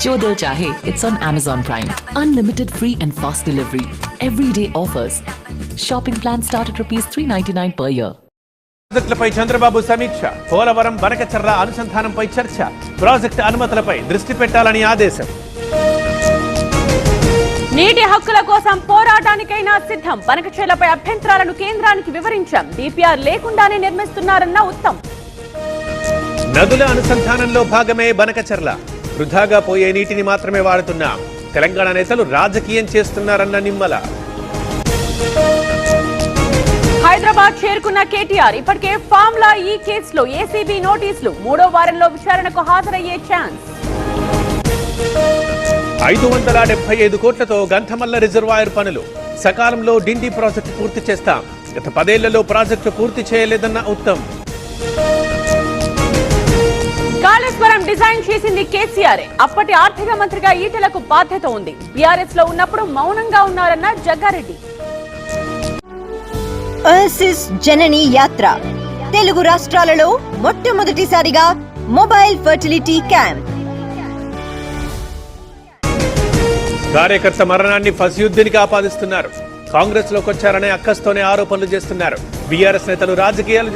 जो दिल चाहे, it's on Amazon Prime. Unlimited free and fast delivery. Everyday offers. Shopping plans start at ₹399 per year. ప్రాజెక్టులపై చంద్రబాబు సమీక్ష, పోలవరం బనకచర్ల అనుసంధానంపై చర్చ, ప్రాజెక్టు అనుమతులపై దృష్టి పెట్టాలని ఆదేశం. నీటి హక్కుల కోసం పోరాటానికైనా సిద్ధం, బనకచర్లపై అభ్యంతరాలను కేంద్రానికి వివరించాం, డిపిఆర్ లేకుండానే నిర్మిస్తున్నారన్న ఉత్తమ్. నదుల అనుసంధానంలో భాగమే బనకచర్ల, వృధాగా పోయే నీటిని మాత్రమే వాడుతున్నాం, తెలంగాణ నేతలు రాజకీయం చేస్తున్నారన్న నిమ్మల. హైదరాబాద్ చేరుకున్న కేటీఆర్, ఇప్పటికే ఫామ్లా ఈ కేసులో ఏసీబీ నోటీసులు, 3వ వారంలో విచారణకు హాజరయ్యే ఛాన్స్. 575 కోట్లతో గంధమల్ల రిజర్వాయర్ పనులు, సకాలంలో డిండి ప్రాజెక్టు పూర్తి చేస్తాం, గత 10 ఏళ్లలో ప్రాజెక్టు పూర్తి చేయలేదన్న ఉత్తమ్. కాళేశ్వరం డిజైన్ చేసింది కేసీఆర్, అప్పటి ఆర్థిక మంత్రిగా ఈటెలకు బాధ్యత ఉంది, బీఆర్ఎస్ లో ఉన్నప్పుడు మౌనంగా ఉన్నారన్న జగ్గారెడ్డి. ఓఎసిస్ జనని యాత్ర, తెలుగు రాష్ట్రాలలో మొట్టమొదటిసారిగా మొబైల్ ఫర్టిలిటీ క్యాంప్. కార్యకర్త మరణాన్ని ఫసియుద్దీన్కి ఆపాదిస్తున్నారు, కాంగ్రెస్ లోకి వచ్చారనే అక్కస్తోనే ఆరోపణలు చేస్తున్నారు, బీఆర్ఎస్ నేతలు రాజకీయాలు